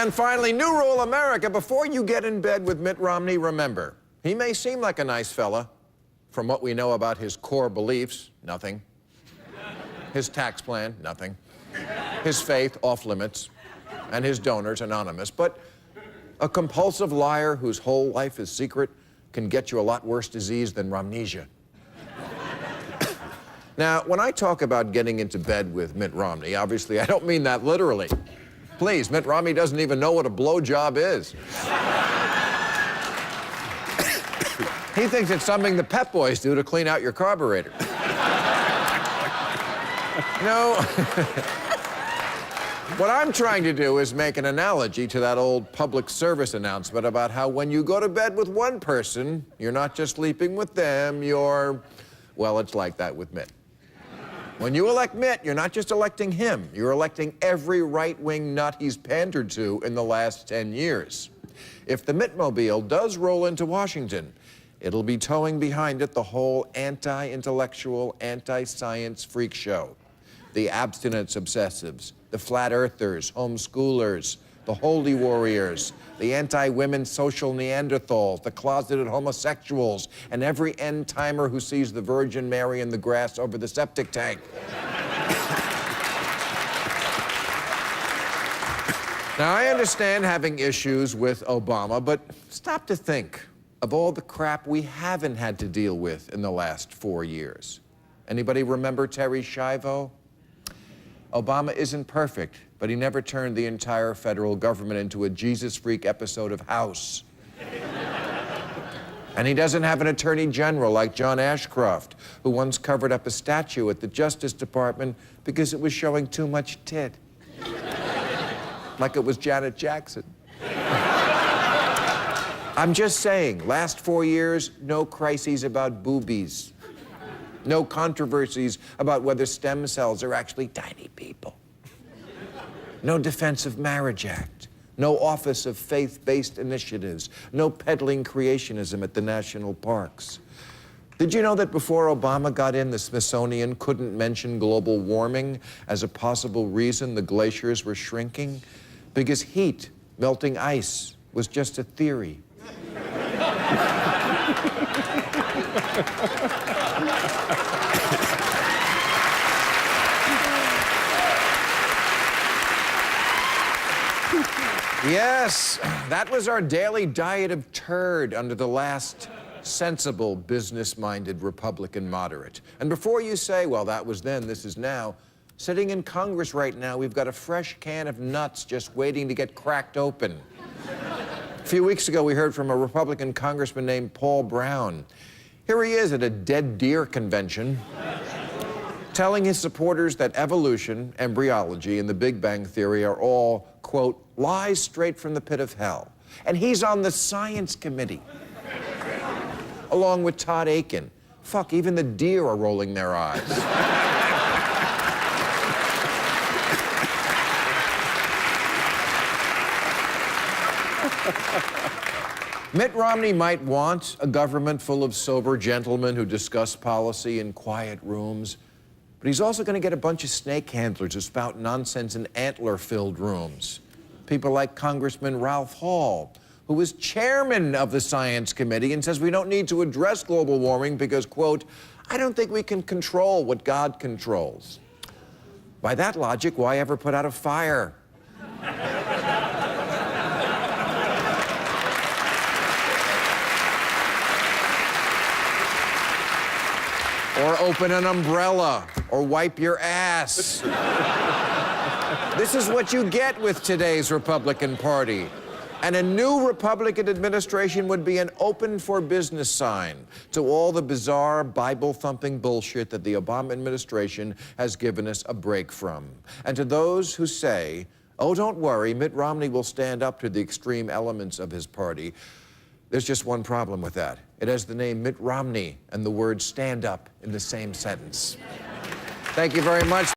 And finally, new rule, America, before you get in bed with Mitt Romney, remember, he may seem like a nice fella. From what we know about his core beliefs, nothing. His tax plan, nothing. His faith, off limits. And his donors, anonymous. But a compulsive liar whose whole life is secret can get you a lot worse disease than Romnesia. Now, when I talk about getting into bed with Mitt Romney, obviously I don't mean that literally. Please, Mitt Romney doesn't even know what a blowjob is. He thinks it's something the Pep Boys do to clean out your carburetor. No. What I'm trying to do is make an analogy to that old public service announcement about how when you go to bed with one person, you're not just sleeping with them, you're... Well, it's like that with Mitt. When you elect Mitt, you're not just electing him, you're electing every right-wing nut he's pandered to in the last 10 years. If the Mittmobile does roll into Washington, it'll be towing behind it the whole anti-intellectual, anti-science freak show. The abstinence obsessives, the flat earthers, homeschoolers, the holy warriors, the anti-women social Neanderthals, the closeted homosexuals, and every end-timer who sees the Virgin Mary in the grass over the septic tank. Now, I understand having issues with Obama, but stop to think of all the crap we haven't had to deal with in the last 4 years. Anybody remember Terry Schiavo? Obama isn't perfect, but he never turned the entire federal government into a Jesus freak episode of House. And he doesn't have an attorney general like John Ashcroft, who once covered up a statue at the Justice Department because it was showing too much tit. Like it was Janet Jackson. I'm just saying, last 4 years, no crises about boobies. No controversies about whether stem cells are actually tiny people. No Defense of Marriage Act. No Office of Faith-Based Initiatives. No peddling creationism at the national parks. Did you know that before Obama got in, the Smithsonian couldn't mention global warming as a possible reason the glaciers were shrinking? Because heat, melting ice, was just a theory. Yes, that was our daily diet of turd under the last sensible, business-minded Republican moderate. And before you say, well, that was then, this is now, sitting in Congress right now, we've got a fresh can of nuts just waiting to get cracked open. A few weeks ago, we heard from a Republican congressman named Paul Brown. Here he is at a dead deer convention, telling his supporters that evolution, embryology, and the Big Bang Theory are all, quote, lies straight from the pit of hell. And he's on the science committee, along with Todd Aiken. Fuck, even the deer are rolling their eyes. Mitt Romney might want a government full of sober gentlemen who discuss policy in quiet rooms, but he's also going to get a bunch of snake handlers who spout nonsense in antler-filled rooms. People like Congressman Ralph Hall, who was chairman of the Science Committee and says we don't need to address global warming because, quote, I don't think we can control what God controls. By that logic, why ever put out a fire? Or open an umbrella, or wipe your ass. This is what you get with today's Republican Party. And a new Republican administration would be an open for business sign to all the bizarre Bible-thumping bullshit that the Obama administration has given us a break from. And to those who say, oh, don't worry, Mitt Romney will stand up to the extreme elements of his party, there's just one problem with that. It has the name Mitt Romney and the word stand up in the same sentence. Thank you very much.